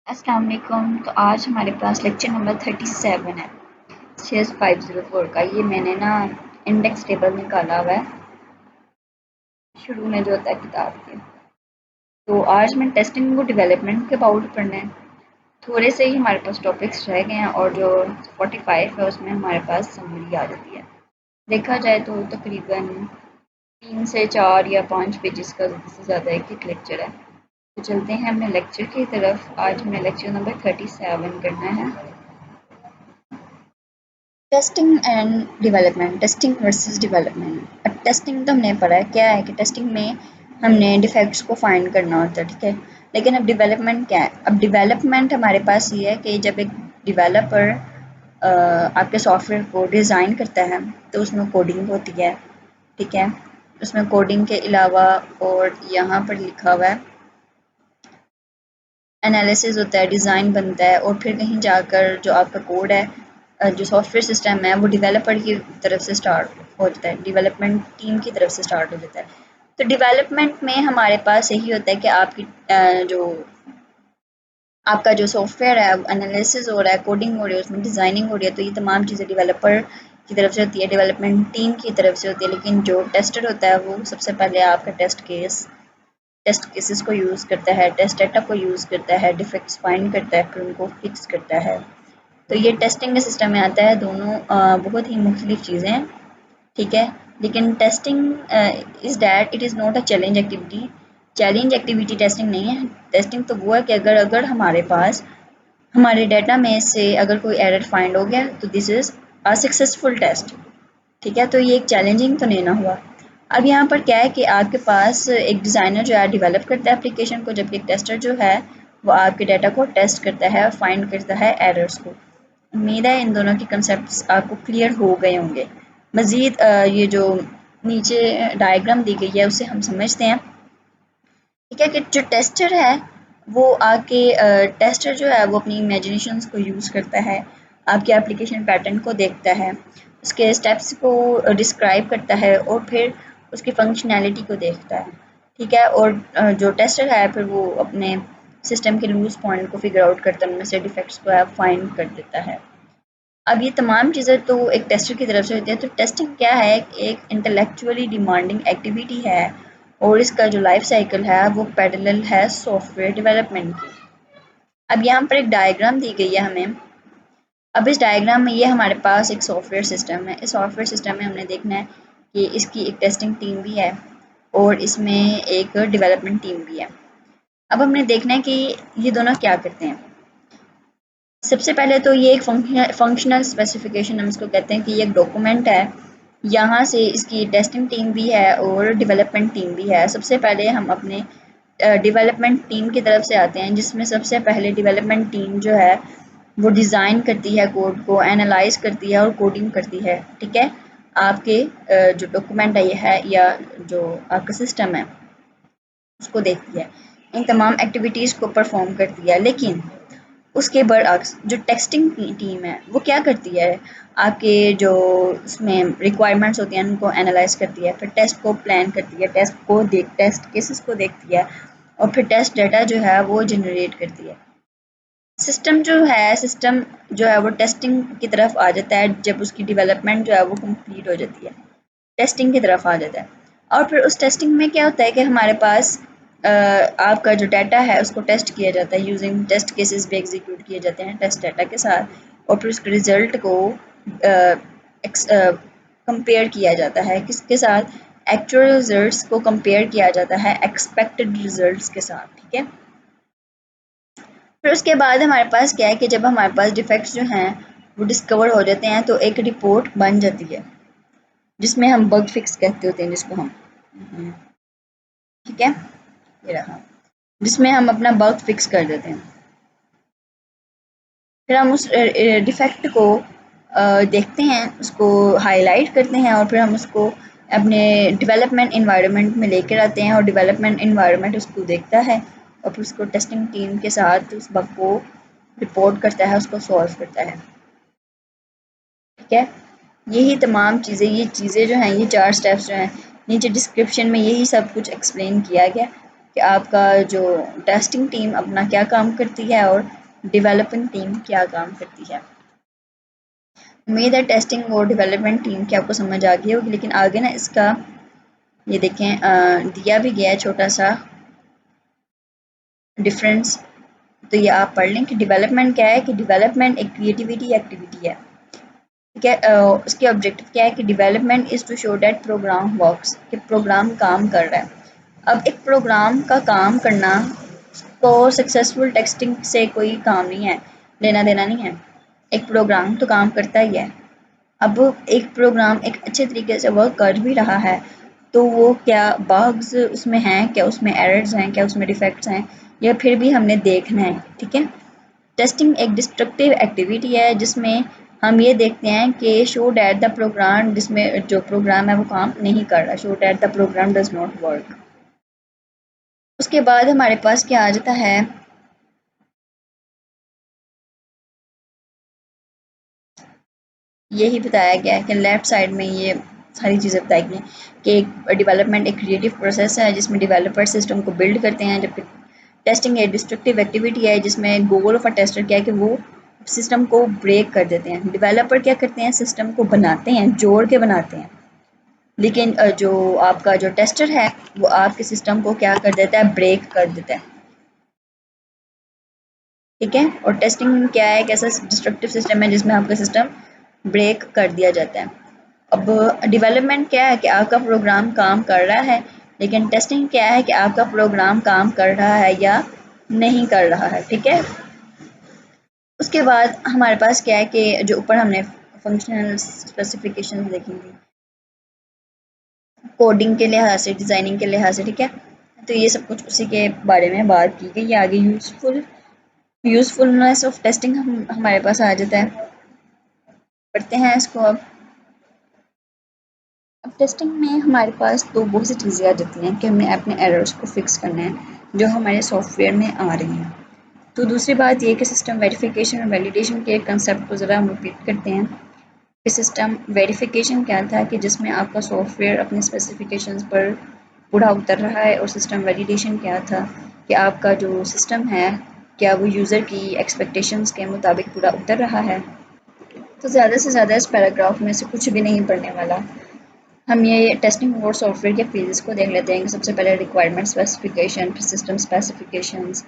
अस्सलाम वालेकुम। तो आज हमारे पास लेक्चर नंबर 37 है CS 504 का। ये मैंने ना इंडेक्स टेबल निकाला हुआ है शुरू में जो होता है किताब के। तो आज मैं टेस्टिंग और डेवलपमेंट के अबाउट पढ़ना है। थोड़े से ही हमारे पास टॉपिक्स रह गए हैं और जो 45 है उसमें हमारे पास समरी आ जाती है। देखा जाए तो तकरीबन 3 से 4 या 5 पेजेस का ज़्यादा से ज़्यादा एक लेक्चर है। तो चलते हैं अपने लेक्चर की तरफ। आज हमने लेक्चर नंबर 37 करना है। Testing and development, testing versus development. अब टेस्टिंग तो हमने पढ़ा है क्या है कि टेस्टिंग में हमने डिफेक्ट्स को फाइंड करना होता है, ठीक है। लेकिन अब डेवलपमेंट क्या है? अब डेवलपमेंट हमारे पास ये है कि जब एक डेवलपर आपके सॉफ्टवेयर को डिज़ाइन करता है तो उसमें कोडिंग होती है, ठीक है। उसमें कोडिंग के अलावा और यहाँ पर लिखा हुआ है एनालिसिस होता है, डिज़ाइन बनता है और फिर कहीं जाकर जो आपका कोड है, जो सॉफ्टवेयर सिस्टम है वो डेवलपर की तरफ से स्टार्ट हो जाता है, डेवलपमेंट टीम की तरफ से स्टार्ट हो जाता है। तो डेवलपमेंट में हमारे पास यही होता है कि आपकी जो आपका जो सॉफ्टवेयर है एनालिसिस हो रहा है, कोडिंग हो रही है, उसमें डिज़ाइनिंग हो रही है, तो ये तमाम चीज़ें डेवलपर की तरफ से होती है, डेवलपमेंट टीम की तरफ से होती है। लेकिन जो टेस्टर होता है वो सबसे पहले आपका टेस्ट केसेस को यूज़ करता है, टेस्ट डाटा को यूज़ करता है, डिफेक्ट्स फाइंड करता है, फिर उनको फिक्स करता है। तो ये टेस्टिंग के सिस्टम में आता है। दोनों बहुत ही मुख्तलिफ चीज़ें हैं, ठीक है। लेकिन testing is that it is not a challenge activity. Challenge activity testing नहीं है। टेस्टिंग तो वो है कि अगर अगर हमारे पास हमारे डाटा में से अगर कोई एरर फाइंड हो गया तो this is a successful test, ठीक है। तो ये एक चैलेंजिंग तो नहीं ना हुआ। अब यहाँ पर क्या है कि आपके पास एक डिज़ाइनर जो है डेवलप करता है एप्लीकेशन को, जबकि एक टेस्टर जो है वो आपके डाटा को टेस्ट करता है और फाइंड करता है एरर्स को। उम्मीद है इन दोनों के कंसेप्ट्स आपको क्लियर हो गए होंगे। मज़ीद ये जो नीचे डायग्राम दी गई है उससे हम समझते हैं, ठीक है, कि जो टेस्टर है वो आके टेस्टर जो है वो अपनी इमेजिनेशंस को यूज़ करता है, आपके एप्लीकेशन पैटर्न को देखता है, उसके स्टेप्स को डिस्क्राइब करता है और फिर उसकी फंक्शनैलिटी को देखता है, ठीक है। और जो टेस्टर है फिर वो अपने सिस्टम के लूज़ पॉइंट को फिगर आउट करता है, उनमें से डिफेक्ट्स को फाइंड कर देता है। अब ये तमाम चीज़ें तो एक टेस्टर की तरफ से होती है। तो टेस्टिंग क्या है? एक इंटेलेक्चुअली डिमांडिंग एक्टिविटी है और इसका जो लाइफ साइकिल है वो पैरेलल है सॉफ्टवेयर डेवलपमेंट की। अब यहाँ पर एक डायग्राम दी गई है हमें। अब इस डायग्राम में ये हमारे पास एक सॉफ्टवेयर सिस्टम है। इस सॉफ्टवेयर सिस्टम में हमने देखना है कि इसकी एक टेस्टिंग टीम भी है और इसमें एक डेवलपमेंट टीम भी है। अब हमने देखना है कि ये दोनों क्या करते हैं। सबसे पहले तो ये एक फंक्शनल स्पेसिफिकेशन हम इसको कहते हैं कि ये एक डॉक्यूमेंट है। यहाँ से इसकी टेस्टिंग टीम भी है और डेवलपमेंट टीम भी है। सबसे पहले हम अपने डेवलपमेंट टीम की तरफ से आते हैं, जिसमें सबसे पहले डेवलपमेंट टीम जो है वो डिज़ाइन करती है, कोड को एनालाइज करती है और कोडिंग करती है, ठीक है। आपके जो डॉक्यूमेंट है ये है या जो आपका सिस्टम है उसको देखती है, इन तमाम एक्टिविटीज़ को परफॉर्म करती है। लेकिन उसके बरअक्स जो टेस्टिंग टीम है वो क्या करती है? आपके जो उसमें रिक्वायरमेंट्स होती हैं उनको एनालाइज करती है, फिर टेस्ट को प्लान करती है, टेस्ट केसेस को देखती है और फिर टेस्ट डाटा जो है वो जनरेट करती है। सिस्टम जो है वो टेस्टिंग की तरफ आ जाता है जब उसकी डेवलपमेंट जो है वो कंप्लीट हो जाती है, टेस्टिंग की तरफ आ जाता है। और फिर उस टेस्टिंग में क्या होता है कि हमारे पास आपका जो डाटा है उसको टेस्ट किया जाता है, यूजिंग टेस्ट केसेस भी एग्जीक्यूट किए जाते हैं टेस्ट डाटा के साथ और फिर उसके रिजल्ट को कंपेयर किया जाता है किसके साथ? एक्चुअल रिजल्ट्स को कंपेयर किया जाता है एक्सपेक्टेड रिजल्ट्स के साथ, ठीक है। फिर उसके बाद हमारे पास क्या है कि जब हमारे पास डिफेक्ट्स जो हैं वो डिस्कवर हो जाते हैं तो एक रिपोर्ट बन जाती है जिसमें हम बग फिक्स कहते होते हैं, जिसको हम, ठीक है, ये रहा, जिसमें हम अपना बग फिक्स कर देते हैं। फिर हम उस डिफेक्ट को देखते हैं, उसको हाईलाइट करते हैं और फिर हम उसको अपने डेवलपमेंट इन्वायरमेंट में लेकर आते हैं और डेवलपमेंट इन्वायरमेंट उसको देखता है और फिर उसको टेस्टिंग टीम के साथ उस बग को रिपोर्ट करता है, उसको सॉल्व करता है, ठीक है। यही तमाम चीज़ें, ये चीज़ें जो हैं, ये 4 स्टेप्स जो हैं नीचे डिस्क्रिप्शन में यही सब कुछ एक्सप्लेन किया गया। कि आपका जो टेस्टिंग टीम अपना क्या काम करती है और डेवलपिंग टीम क्या काम करती है। उम्मीद है टेस्टिंग और डेवलपमेंट टीम की आपको समझ आ गई होगी, लेकिन आगे ना इसका ये देखें दिया भी गया है छोटा सा डिफरेंस। तो ये आप पढ़ लें कि डेवलपमेंट क्या है, कि डेवलपमेंट एक क्रिएटिविटी एक्टिविटी है, ठीक है। उसके ऑब्जेक्टिव क्या है कि development is to show that program works, कि प्रोग्राम काम कर रहा है। अब एक प्रोग्राम का काम करना तो सक्सेसफुल टेस्टिंग से कोई काम नहीं है, लेना देना नहीं है। एक प्रोग्राम तो काम करता ही है। अब एक प्रोग्राम एक अच्छे तरीके से वर्क कर भी रहा है तो वो क्या बग्स उसमें हैं, क्या उसमें एरर्स हैं, क्या उसमें डिफेक्ट्स हैं, या फिर भी हमने देखना है, ठीक है। टेस्टिंग एक डिस्ट्रक्टिव एक्टिविटी है जिसमें हम ये देखते हैं कि शो डैट द प्रोग्राम, जिसमें जो प्रोग्राम है वो काम नहीं कर रहा, show that the program does not work. उसके बाद हमारे पास क्या आ जाता है, यही बताया गया है कि लेफ्ट साइड में ये सारी चीज़ें बताई गई हैं कि डेवलपमेंट एक क्रिएटिव प्रोसेस है जिसमें डेवलपर सिस्टम को बिल्ड करते हैं, जबकि टेस्टिंग एक डिस्ट्रक्टिव एक्टिविटी है जिसमें गोल ऑफ अ टेस्टर क्या है कि वो सिस्टम को ब्रेक कर देते हैं। डेवलपर क्या करते हैं, सिस्टम को बनाते हैं, जोड़ के बनाते हैं, लेकिन जो आपका जो टेस्टर है वो आपके सिस्टम को क्या कर देता है, ब्रेक कर देता है, ठीक है। और टेस्टिंग क्या है, एक ऐसा डिस्ट्रक्टिव सिस्टम है जिसमें आपका सिस्टम ब्रेक कर दिया जाता है। अब डेवलपमेंट क्या है कि आपका प्रोग्राम काम कर रहा है, लेकिन टेस्टिंग क्या है कि आपका प्रोग्राम काम कर रहा है या नहीं कर रहा है, ठीक है। उसके बाद हमारे पास क्या है कि जो ऊपर हमने फंक्शनल स्पेसिफिकेशन देखेंगे कोडिंग के लिहाज से, डिज़ाइनिंग के लिहाज से, ठीक है। तो ये सब कुछ उसी के बारे में बात की गई। आगे यूज़फुलनेस ऑफ टेस्टिंग हम हमारे पास आ जाता है, पढ़ते हैं इसको। अब टेस्टिंग में हमारे पास तो बहुत सी चीज़ें आ जाती हैं कि हमने अपने एरर्स को फिक्स करना है जो हमारे सॉफ्टवेयर में आ रही हैं। तो दूसरी बात ये कि सिस्टम वेरिफिकेशन और वैलिडेशन के कंसेप्ट को ज़रा हम रिपीट करते हैं कि सिस्टम वेरिफिकेशन क्या था, कि जिसमें आपका सॉफ्टवेयर अपने स्पेसिफिकेशंस पर पूरा उतर रहा है, और सिस्टम वैलिडेशन क्या था कि आपका जो सिस्टम है क्या वो यूज़र की एक्सपेक्टेशंस के मुताबिक पूरा उतर रहा है। तो ज़्यादा से ज़्यादा इस पैराग्राफ में से कुछ भी नहीं पढ़ने वाला, हम ये टेस्टिंग और सॉफ्टवेयर के फेजेस को देख लेते हैं कि सबसे पहले रिक्वायरमेंट स्पेसिफिकेशन, फिर सिस्टम स्पेसिफिकेशंस,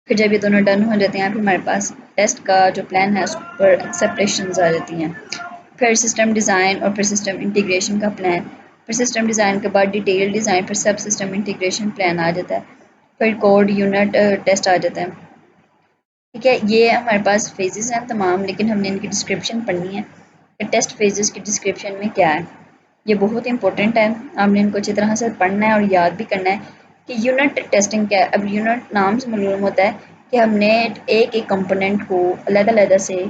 फिर जब ये दोनों डन हो जाते हैं फिर हमारे पास टेस्ट का जो प्लान है उस पर एक्सेप्टेशंस आ जाती हैं, फिर सिस्टम डिज़ाइन और फिर सिस्टम इंटीग्रेशन का प्लान, फिर सिस्टम डिज़ाइन के बाद डिटेल डिज़ाइन, फिर सब सिस्टम इंटीग्रेशन प्लान आ जाता है, फिर कोड यूनिट टेस्ट आ जाता है, ठीक है। ये हमारे पास फेजेस हैं तमाम, लेकिन हमने इनकी डिस्क्रिप्शन पढ़नी है कि टेस्ट फेजेस की डिस्क्रिप्शन में क्या है। ये बहुत इंपॉर्टेंट है, आपने इनको अच्छी तरह से पढ़ना है और याद भी करना है कि यूनिट टेस्टिंग क्या है। अब यूनिट नाम से मालूम होता है कि हमने एक एक कंपोनेंट को अलग-अलग से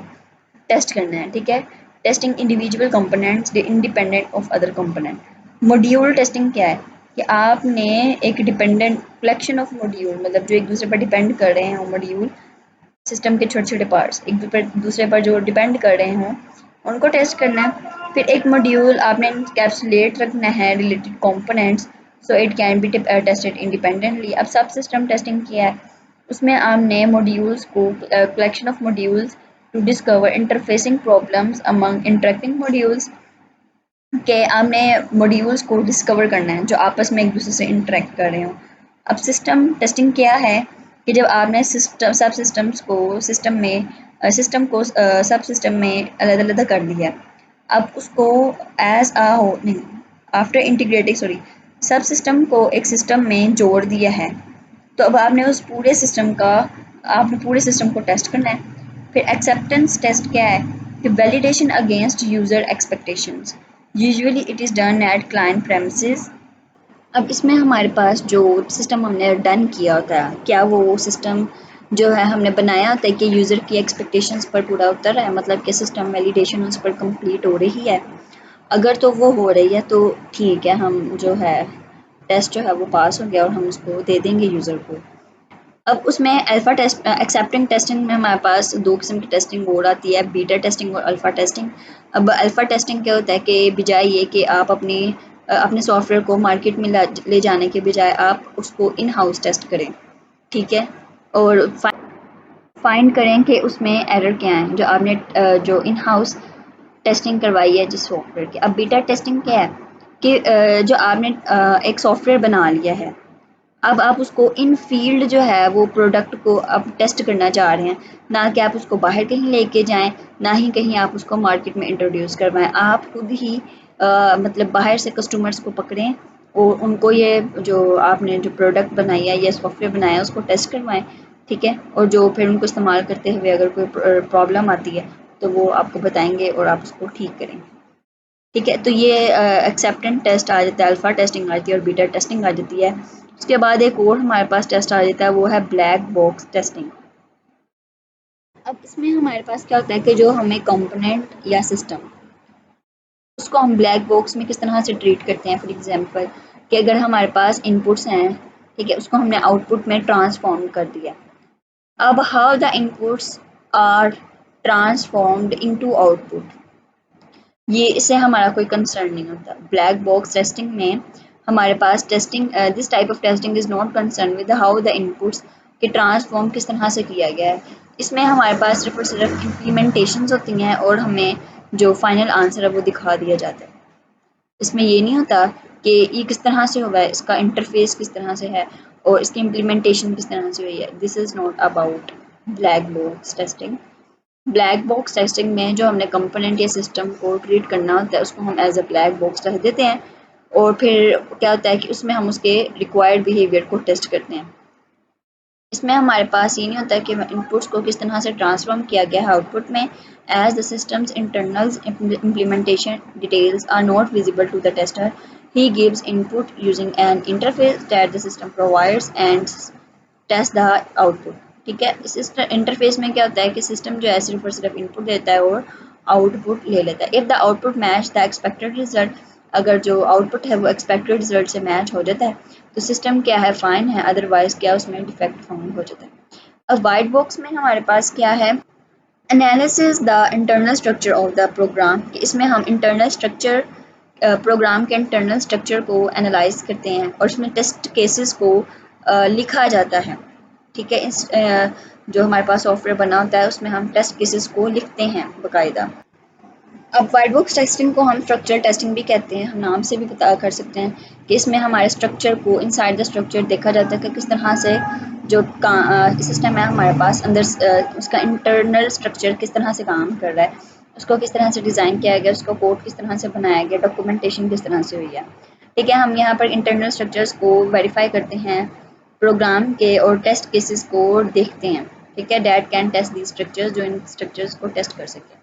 टेस्ट करना है, ठीक है। Testing individual components independent of other component. Module testing क्या है कि आपने एक डिपेंडेंट कलेक्शन ऑफ मॉड्यूल, मतलब जो एक दूसरे पर डिपेंड कर रहे हैं मॉड्यूल, सिस्टम के छोटे छोटे पार्ट्स एक दूसरे पर जो डिपेंड कर रहे हों उनको टेस्ट करना है। फिर एक मॉड्यूल आपने कैप्सुलेट रखना है related components so it can be tested independently. अब सब सिस्टम टेस्टिंग किया है, उसमें आपने मॉड्यूल्स को collection of modules to discover interfacing problems among interacting modules, के आपने मॉड्यूल्स को डिस्कवर करना है जो आपस में एक दूसरे से इंटरेक्ट कर रहे हो। अब सिस्टम टेस्टिंग क्या है कि जब आपने सिस्टम सब सिस्टम्स को सिस्टम को सब सिस्टम में अलग अलग कर दिया, अब उसको एज आ हो नहीं आफ्टर इंटीग्रेटिंग सॉरी सब सिस्टम को एक सिस्टम में जोड़ दिया है, तो अब आपने उस पूरे सिस्टम का आपने पूरे सिस्टम को टेस्ट करना है। फिर एक्सेप्टेंस टेस्ट क्या है कि validation against user expectations, usually it is done at client premises. अब इसमें हमारे पास जो सिस्टम हमने डन किया होता है क्या वो सिस्टम जो है हमने बनाया होता है कि यूज़र की एक्सपेक्टेशंस पर पूरा उतर रहा है, मतलब कि सिस्टम वैलिडेशन उस पर कंप्लीट हो रही है। अगर तो वो हो रही है तो ठीक है, हम जो है टेस्ट जो है वो पास हो गया और हम उसको दे देंगे यूज़र को। अब उसमें अल्फ़ा टेस्ट एक्सेप्टिंग टेस्टिंग में हमारे पास दो किस्म की टेस्टिंग मोड आती है, बीटा टेस्टिंग और अल्फ़ा टेस्टिंग। अब अल्फ़ा टेस्टिंग क्या होता है कि बजाय ये कि आप अपनी अपने सॉफ्टवेयर को मार्केट में ले जाने के बजाय आप उसको इन हाउस टेस्ट करें, ठीक है, और फाइंड करें कि उसमें एरर क्या है जो आपने जो इन हाउस टेस्टिंग करवाई है जिस सॉफ्टवेयर की। अब बीटा टेस्टिंग क्या है कि जो आपने एक सॉफ्टवेयर बना लिया है, अब आप उसको इन फील्ड जो है वो प्रोडक्ट को अब टेस्ट करना चाह रहे हैं, ना कि आप उसको बाहर कहीं लेके जाएं, ना ही कहीं आप उसको मार्केट में इंट्रोड्यूस करवाएं। आप खुद ही मतलब बाहर से कस्टमर्स को पकड़ें और उनको ये जो आपने जो प्रोडक्ट बनाई है या सॉफ्टवेयर बनाया है उसको टेस्ट करवाएं, ठीक है, और जो फिर उनको इस्तेमाल करते हुए अगर कोई प्रॉब्लम आती है तो वो आपको बताएंगे और आप उसको ठीक करें, ठीक है। तो ये एक्सेप्टेंस टेस्ट आ जाता है, अल्फ़ा टेस्टिंग आ जाती है और बीटा टेस्टिंग आ जाती है। उसके बाद एक और हमारे पास टेस्ट आ जाता है, वो है ब्लैक बॉक्स टेस्टिंग। अब इसमें हमारे पास क्या होता है कि जो हमें कंपोनेंट या सिस्टम, उसको हम ब्लैक बॉक्स में किस तरह से ट्रीट करते हैं। फॉर एग्जांपल कि अगर हमारे पास इनपुट्स हैं, ठीक है, उसको हमने आउटपुट में ट्रांसफॉर्म कर दिया। अब how the inputs are transformed into output, ये इससे हमारा कोई कंसर्न नहीं होता। ब्लैक बॉक्स टेस्टिंग में हमारे पास testing this type of testing is not concern with how the inputs के ट्रांसफॉर्म किस तरह से किया गया है। इसमें हमारे पास सिर्फ और सिर्फ इम्प्लीमेंटेशंस होती हैं और हमें जो फाइनल आंसर है वो दिखा दिया जाता है। इसमें ये नहीं होता कि ये किस तरह से हुआ है, इसका इंटरफेस किस तरह से है और इसकी इम्प्लीमेंटेशन किस तरह से हुई है। This is not about black box testing. Black box testing में जो हमने कंपोनेंट या सिस्टम को ट्रीट करना होता है उसको हम एज अ ब्लैक बॉक्स रख देते हैं और फिर क्या होता है कि उसमें हम उसके रिक्वायर्ड बिहेवियर को टेस्ट करते हैं। इसमें हमारे पास ये नहीं होता कि इनपुट्स को किस तरह से ट्रांसफॉर्म किया गया है आउटपुट में, as the system's internal implementation details are not visible to the tester. He gives input using an interface that the system provides and test the output, ठीक है। इस इंटरफेस में क्या होता है कि सिस्टम जो है सिर्फ और सिर्फ इनपुट देता है और आउटपुट ले लेता है। If the output match the expected result, अगर जो आउटपुट है वो एक्सपेक्टेड रिजल्ट से मैच हो जाता है तो सिस्टम क्या है, फाइन है, अदरवाइज क्या उसमें डिफेक्ट फाउंड हो जाता है। अब वाइट बॉक्स में हमारे पास क्या है, analysis the internal structure of the program, इसमें हम इंटरनल स्ट्रक्चर प्रोग्राम के इंटरनल स्ट्रक्चर को एनालाइज करते हैं और इसमें टेस्ट केसेस को लिखा जाता है, ठीक है। इस जो हमारे पास सॉफ्टवेयर बना होता है उसमें हम टेस्ट केसेस को लिखते हैं बाकायदा। अब वाइट बॉक्स टेस्टिंग को हम स्ट्रक्चर टेस्टिंग भी कहते हैं, हम नाम से भी पता कर सकते हैं कि इसमें हमारे स्ट्रक्चर को इनसाइड द स्ट्रक्चर देखा जाता है कि किस तरह से जो सिस्टम है हमारे पास अंदर उसका इंटरनल स्ट्रक्चर किस तरह से काम कर रहा है, उसको किस तरह से डिज़ाइन किया गया, उसका कोड किस तरह से बनाया गया, डॉक्यूमेंटेशन किस तरह से हुई है, ठीक है। हम यहाँ पर इंटरनल स्ट्रक्चर्स को वेरीफाई करते हैं प्रोग्राम के और टेस्ट केसेस को देखते हैं, ठीक है। That can test the structures, जो इन स्ट्रक्चर्स को टेस्ट कर सकें।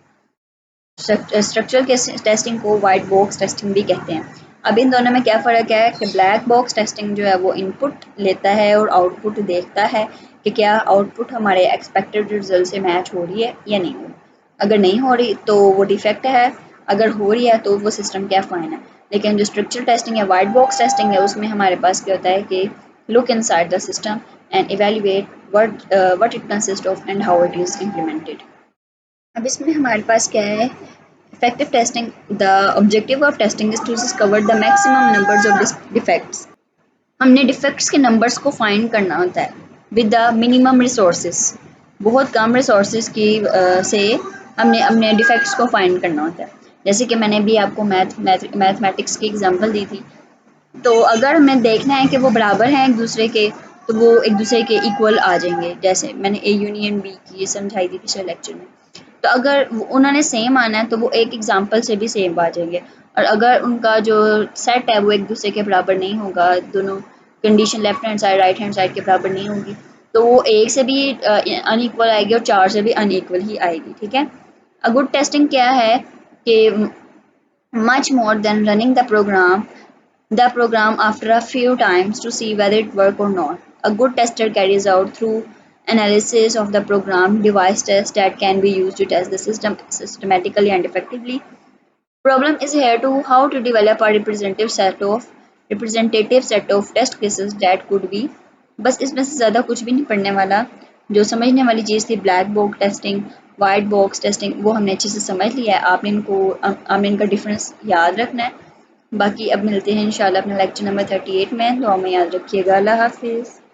स्ट्रक्चरल टेस्टिंग को वाइट बॉक्स टेस्टिंग भी कहते हैं। अब इन दोनों में क्या फ़र्क है कि ब्लैक बॉक्स टेस्टिंग जो है वो इनपुट लेता है और आउटपुट देखता है कि क्या आउटपुट हमारे एक्सपेक्टेड रिजल्ट से मैच हो रही है या नहीं हो रही। अगर नहीं हो रही तो वो डिफेक्ट है, अगर हो रही है तो वो सिस्टम क्या फ़ाइन है। लेकिन जो स्ट्रक्चरल टेस्टिंग है, वाइट बॉक्स टेस्टिंग है, उसमें हमारे पास क्या होता है कि look inside the system and evaluate what it consist of and how it is implemented. अब इसमें हमारे पास क्या है, effective testing. The objective of testing is to discover the maximum numbers of defects. हमने डिफेक्ट्स के नंबर्स को find करना होता है विद द मिनिमम रिसोर्सेज, बहुत कम रिसोर्सेज की से हमने अपने डिफेक्ट्स को फाइंड करना होता है। जैसे कि मैंने भी आपको मैथमेटिक्स की एग्जांपल दी थी, तो अगर हमें देखना है कि वो बराबर हैं एक दूसरे के तो वो एक दूसरे के इक्वल आ जाएंगे। जैसे मैंने ए यूनियन बी की समझाई थी पिछले लेक्चर में, तो अगर उन्होंने सेम आना है तो वो एक एग्जांपल से भी सेम आ जाएंगे। और अगर उनका जो सेट है वो एक दूसरे के बराबर नहीं होगा, दोनों condition left hand side right hand side के बराबर नहीं होगी, तो वो एक से भी अनइक्वल आएगी और चार से भी अनइक्वल ही आएगी, ठीक है। अ गुड टेस्टिंग क्या है कि much more than running the program after a few times to see whether it works or not. A good tester carries out through analysis of the program device tests that can be used to test the system systematically and effectively. Problem is here to how to develop a representative set of test cases that could be, बस इसमें से ज़्यादा कुछ भी नहीं पढ़ने वाला। जो समझने वाली चीज़ थी black box testing, white box testing, वो हमने अच्छे से समझ लिया है। आपने इनका डिफरेंस याद रखना है। बाकी अब मिलते हैं इंशाल्लाह अपने लेक्चर नंबर 38 में। दुआ में याद रखिएगा। अल्लाह हाफिज़।